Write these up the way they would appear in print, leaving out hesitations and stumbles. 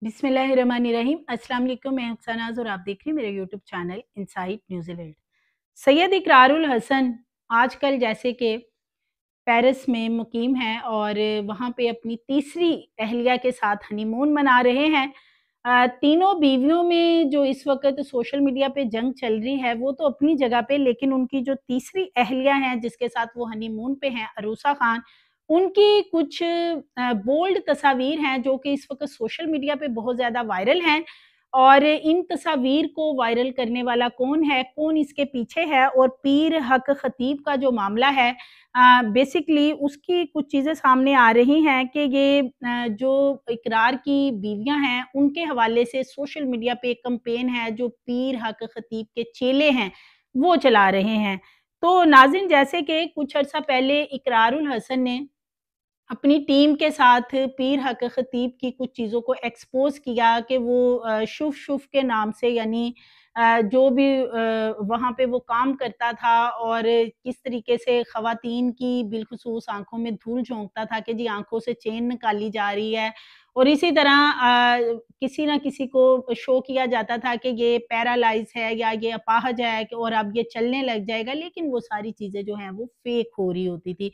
बिस्मिल्लाहिर्रहमानिर्रहीम। अस्सलाम वालेकुम, मैं अफ़सानाज़ और आप देख रही हैं मेरे यूट्यूब चैनल इनसाइट न्यूज़ीलैंड। सैयद इकरारुल हसन आजकल जैसे कि पेरिस में मुकीम हैं और वहाँ पे अपनी तीसरी अहलिया के साथ हनीमून मना रहे हैं। तीनों बीवियों में जो इस वक़्त सोशल मीडिया पे जंग चल रही है वो तो अपनी जगह पे, लेकिन उनकी जो तीसरी अहलिया हैं जिसके साथ वो हनीमून पे हैं, अरूसा खान, उनकी कुछ बोल्ड तस्वीर हैं जो कि इस वक़्त सोशल मीडिया पे बहुत ज़्यादा वायरल हैं। और इन तस्वीर को वायरल करने वाला कौन है, कौन इसके पीछे है, और पीर हक खतीब का जो मामला है, बेसिकली उसकी कुछ चीज़ें सामने आ रही हैं कि ये जो इकरार की बीवियाँ हैं, उनके हवाले से सोशल मीडिया पे एक कैंपेन है जो पीर हक खतीब के चेले हैं, वो चला रहे हैं। तो नाज़रीन, जैसे कि कुछ अरसा पहले इकरारुल हसन ने अपनी टीम के साथ पीर हक खतीब की कुछ चीज़ों को एक्सपोज़ किया कि वो शुफ़ शुफ़ के नाम से, यानी जो भी वहाँ पे वो काम करता था और किस तरीके से ख़वातीन की बिलख़ुसूस आँखों में धूल झोंकता था कि जी आँखों से चेन निकाली जा रही है। और इसी तरह किसी न किसी को शो किया जाता था कि ये पैरालाइज़ है या ये अपाहज है कि और अब ये चलने लग जाएगा, लेकिन वो सारी चीज़ें जो हैं वो फ़ेक हो रही होती थी।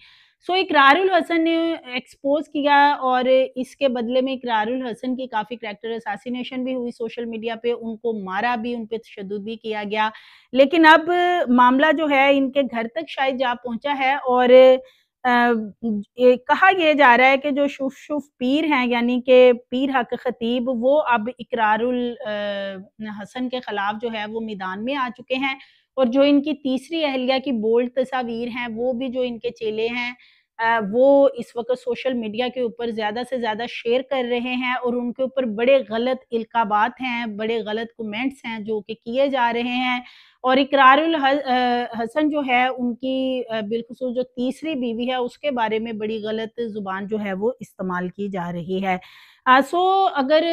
सो इकरारुल हसन ने एक्सपोज़ किया और इसके बदले में इकरारुल हसन की काफ़ी करैक्टर असैसिनेशन भी हुई सोशल मीडिया पे, उनको मारा भी, उन पे तशद्दुद भी किया गया। लेकिन अब मामला जो है इनके घर तक शायद जा पहुँचा है और ये कहा ये जा रहा है कि जो शुफ़-शुफ़ पीर हैं, यानी कि पीर हक खतीब, वो अब इकरारुल हसन के खिलाफ जो है वो मैदान में आ चुके हैं। और जो इनकी तीसरी अहलिया की बोल्ड तस्वीर हैं, वो भी जो इनके चेले हैं वो इस वक़्त सोशल मीडिया के ऊपर ज़्यादा से ज़्यादा शेयर कर रहे हैं और उनके ऊपर बड़े गलत इल्क़ाबात हैं, बड़े गलत कमेंट्स हैं जो कि किए जा रहे हैं। और इकरारुल हसन जो है उनकी बिलख़ुसूस जो तीसरी बीवी है उसके बारे में बड़ी गलत ज़ुबान जो है वो इस्तेमाल की जा रही है। सो अगर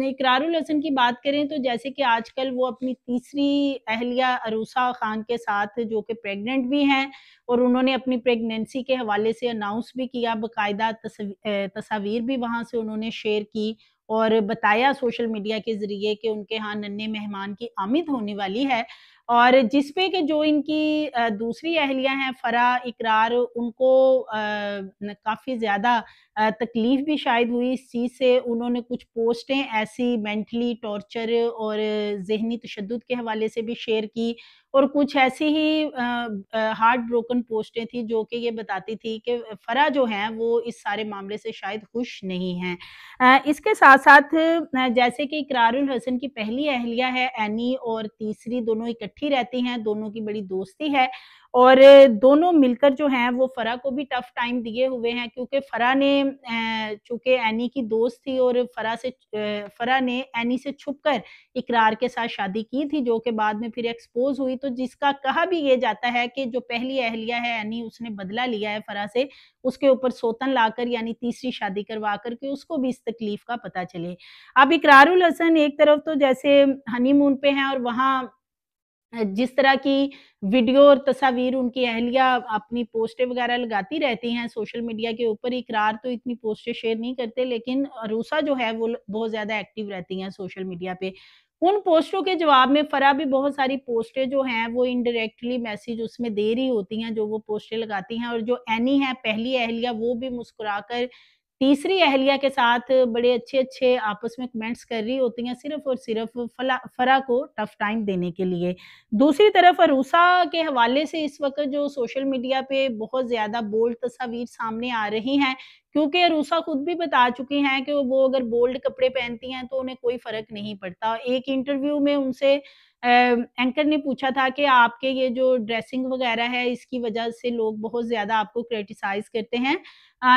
इकरारुल हसन की बात करें तो जैसे कि आजकल वो अपनी तीसरी अहलिया अरूसा खान के साथ, जो कि प्रेग्नेंट भी हैं, और उन्होंने अपनी प्रेगनेंसी के हवाले से अनाउंस भी किया, बाकायदा तस्वीर भी वहाँ से उन्होंने शेयर की और बताया सोशल मीडिया के ज़रिए कि उनके यहाँ नन्हे मेहमान की आमद होने वाली है। और जिस पे कि जो इनकी दूसरी अहलिया हैं फ़रा, इकरार, उनको काफ़ी ज़्यादा तकलीफ़ भी शायद हुई इस चीज़ से। उन्होंने कुछ पोस्टें ऐसी मेंटली टॉर्चर और ज़हनी तशद्दुद के हवाले से भी शेयर की, और कुछ ऐसी ही हार्ट ब्रोकन पोस्टें थी जो कि ये बताती थी कि फ़रा जो हैं वो इस सारे मामले से शायद खुश नहीं हैं। इसके साथ-साथ जैसे कि इकरारुल हसन की पहली अहलिया है एनी, और तीसरी दोनों इकट्ठी रहती हैं, दोनों की बड़ी दोस्ती है और दोनों मिलकर जो हैं वो फ़रा को भी टफ़ टाइम दिए हुए हैं, क्योंकि फ़रा ने चूँकि एनी की दोस्त थी और फ़रा ने एनी से छुपकर इकरार के साथ शादी की थी, जो कि बाद में फिर एक्सपोज़ हुई। तो जिसका कहा भी ये जाता है कि जो पहली अहलिया है एनी, उसने बदला लिया है फ़रा से, उसके ऊपर सौतन लाकर, यानी तीसरी शादी करवा कर के उसको भी इस तकलीफ़ का पता चले। अब इकरारुल हसन एक तरफ तो जैसे हनीमून पे हैं और वहाँ जिस तरह की वीडियो और तस्वीर उनकी अहलिया अपनी पोस्टें वगैरह लगाती रहती हैं सोशल मीडिया के ऊपर, इकरार तो इतनी पोस्टें शेयर नहीं करते, लेकिन अरूसा जो है वो बहुत ज़्यादा एक्टिव रहती हैं सोशल मीडिया पे। उन पोस्टों के जवाब में फ़रा भी बहुत सारी पोस्टें जो हैं वो इनडायरेक्टली मैसेज उसमें दे रही होती हैं, जो वो पोस्टें लगाती हैं, और जो एनी है पहली अहलिया, वो भी मुस्कुराकर तीसरी अहलिया के साथ बड़े अच्छे-अच्छे आपस में कमेंट्स कर रही होती हैं, सिर्फ़ और सिर्फ़ फ़रा को टफ़ टाइम देने के लिए। दूसरी तरफ अरूसा के हवाले से इस वक़्त जो सोशल मीडिया पे बहुत ज़्यादा बोल्ड तस्वीर सामने आ रही हैं, क्योंकि अरूसा खुद भी बता चुकी हैं कि वो अगर बोल्ड कपड़े पहनती हैं तो उन्हें कोई फ़र्क नहीं पड़ता। एक इंटरव्यू में उनसे एंकर ने पूछा था कि आपके ये जो ड्रेसिंग वग़ैरह है इसकी वज़ह से लोग बहुत ज़्यादा आपको क्रिटिसाइज़ करते हैं।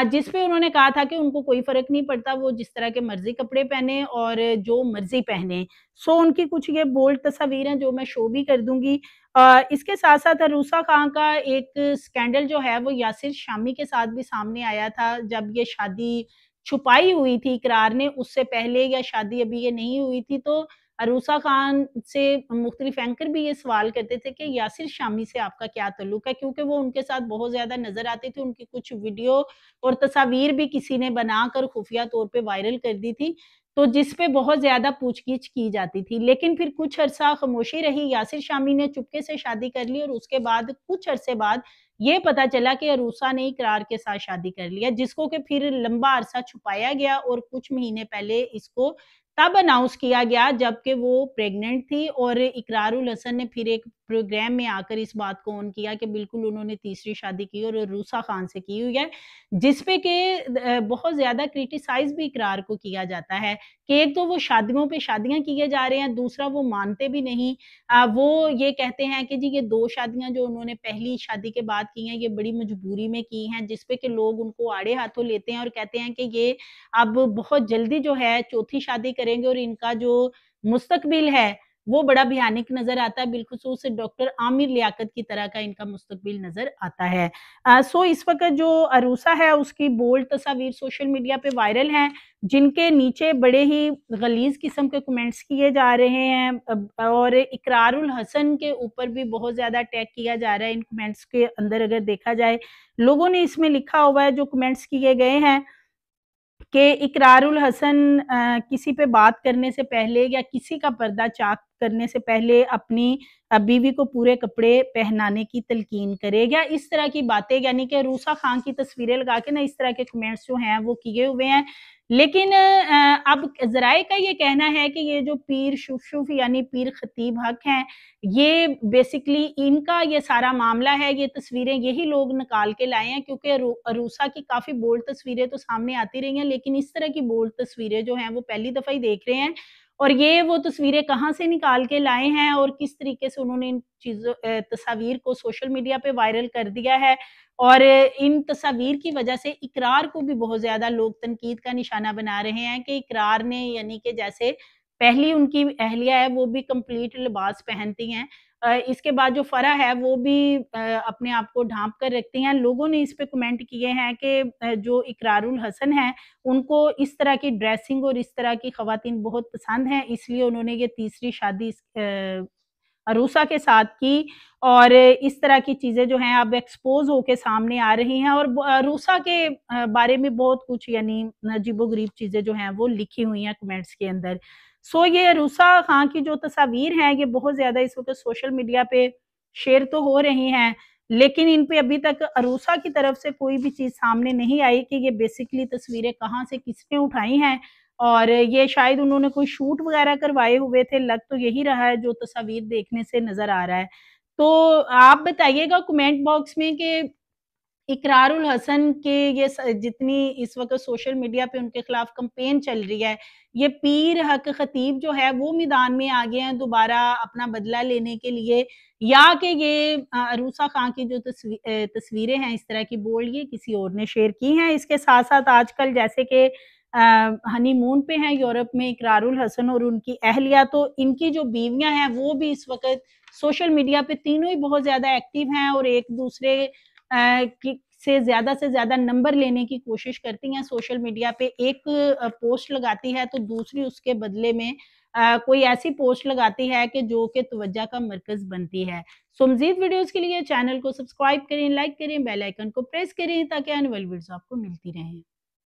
जिस पे उन्होंने कहा था कि उनको कोई फ़र्क नहीं पड़ता, वो जिस तरह के मर्ज़ी कपड़े पहने और जो मर्ज़ी पहने। सो उनकी कुछ ये बोल्ड तस्वीर हैं जो मैं शो भी कर दूँगी। इसके साथ-साथ अरूसा खान का एक स्कैंडल जो है वो यासिर शामी के साथ भी सामने आया था, जब ये शादी छुपाई हुई थी इकरार ने, उससे पहले या शादी अभी ये नहीं हुई थी, तो अरूसा खान से मुख्तलिफ एंकर भी ये सवाल करते थे कि यासिर शामी से आपका क्या ताल्लुक है? क्योंकि वो उनके साथ बहुत ज़्यादा नज़र आते थे, उनकी कुछ वीडियो और तस्वीर भी किसी ने बनाकर खुफिया तौर पे वायरल कर दी थी। तो जिस पे बहुत ज़्यादा पूछ-गीछ की जाती थी। लेकिन फिर कुछ अरसा खामोशी रही, यासिर शामी ने चुपके से शादी कर ली और उसके बाद कुछ अरसे बाद ये पता चला कि अरूसा ने इकरार के साथ शादी कर लिया, जिसको कि फिर लंबा अरसा छुपाया गया और कुछ महीने पहले इसको तब अनाउंस किया गया जबकि वो प्रेग्नेंट थी और इकरारुल हसन ने फिर एक प्रोग्राम में आकर इस बात को ऑन किया कि बिल्कुल उन्होंने तीसरी शादी की और अरूसा खान से की हुई है, जिस पे कि बहुत ज़्यादा क्रिटिसाइज़ भी इकरार को किया जाता है कि एक तो वो शादियों पे शादियाँ किए जा रहे हैं, दूसरा वो मानते भी नहीं। वो ये कहते हैं कि जी ये 2 शादियाँ जो उन्होंने पहली शादी के बाद की हैं, ये बड़ी मजबूरी में की हैं, जिस पे कि लोग उनको आड़े हाथों लेते हैं और कहते हैं कि ये अब बहुत जल्दी जो है चौथी शादी करेंगे और इनका जो मुस्तकबिल है, वो बड़ा भयानक नज़र आता है, बिलख़ुसूस डॉक्टर आमिर लियाकत की तरह का इनका मुस्तकबिल नज़र आता है। सो इस वक़्त जो अरूसा है उसकी बोल्ड तस्वीर सोशल मीडिया पे वायरल हैं, जिनके नीचे बड़े ही ग़लीज़ किस्म के कमेंट्स किए जा रहे हैं और इकरारुल हसन के ऊपर भी बहुत ज़्यादा अटैक किया जा रहा है इन कमेंट्स के अंदर अगर देखा जाए। लोगों ने इसमें लिखा हुआ है जो कमेंट्स किए गए हैं कि इकरारुल हसन किसी पे बात करने से पहले या किसी का पर्दा चाक करने से पहले अपनी बीवी को पूरे कपड़े पहनाने की तलकीन करे या इस तरह की बातें यानी कि रूसा खान की तस्वीरें लगा के ना इस तरह के कमेंट्स जो हैं वो किए हुए हैं। लेकिन अब ज़राए का ये कहना है कि ये जो पीर शुफ यानी पीर खतीब हक हैं, ये बेसिकली इनका ये सारा मामला है, ये तस्वीरें यही लोग निकाल के लाए हैं क्योंकि अरूसा की काफ़ी बोल्ड तस्वीरें तो सामने आती रही हैं, लेकिन इस तरह की बोल्ड तस्वीरें जो हैं वो पहली दफ़ा ही देख रहे हैं और ये वो तस्वीरें कहाँ से निकाल के लाए हैं और किस तरीके से उन्होंने इन चीज़ों तस्वीर को सोशल मीडिया पे वायरल कर दिया है और इन तस्वीर की वजह से इकरार को भी बहुत ज़्यादा लोग तनकीद का निशाना बना रहे हैं कि इकरार ने यानी कि जैसे पहली उनकी अहलिया है वो भी कंप्लीट लिबास पहनती हैं। इसके बाद जो फ़रा है वो भी अपने आप को ढाँप कर रखती हैं। लोगों ने इस पे कमेंट किए हैं कि जो इकरारुल हसन हैं, उनको इस तरह की ड्रेसिंग और इस तरह की ख़वातीन बहुत पसंद हैं, इसलिए उन्होंने ये तीसरी शादी अरूसा के साथ की और इस तरह की चीज़ें जो हैं अब एक्सपोज़ होके सामने आ रही हैं और अरूसा के बारे में बहुत कुछ यानी अजीबो-गरीब चीज़ें जो हैं वो लिखी हुई हैं कमेंट्स के अंदर। सो ये अरूसा खान की जो तस्वीर हैं ये बहुत ज़्यादा इस वक़्त सोशल मीडिया पे शेयर तो हो रही हैं, लेकिन इन पे अभी तक अरूसा की तरफ से कोई भी चीज़ सामने नहीं आई कि ये बेसिकली तस्वीरें कहाँ से किसने उठाई हैं और ये शायद उन्होंने कोई शूट वग़ैरह करवाए हुए थे, लग तो यही रहा है जो तस्वीर देखने से नज़र आ रहा है। तो आप बताइएगा कमेंट बॉक्स में कि इकरारुल हसन के ये जितनी इस वक़्त सोशल मीडिया पे उनके खिलाफ कैंपेन चल रही है, ये पीर हक खतीब जो है वो मैदान में आ गए हैं दोबारा अपना बदला लेने के लिए या कि ये अरूसा खान की जो तस्वीरें हैं इस तरह की बोल्ड ये किसी और ने शेयर की हैं। इसके साथ-साथ आजकल जैसे कि हनीमून पे हैं यूरोप में इकरारुल हसन और उनकी अहलिया, तो इनकी जो बीवियाँ हैं वो भी इस वक़्त सोशल मीडिया पे तीनों ही बहुत ज़्यादा एक्टिव हैं और एक-दूसरे की से ज़्यादा नंबर लेने की कोशिश करती हैं सोशल मीडिया पे। एक पोस्ट लगाती है तो दूसरी उसके बदले में कोई ऐसी पोस्ट लगाती है कि जो कि तवज्जो का मरकज़ बनती है। सो मज़ीद वीडियोज़ के लिए चैनल को सब्सक्राइब करें, लाइक करें, बेल आइकन को प्रेस करें ताकि आने वाली वीडियोज़ आपको मिलती रहें।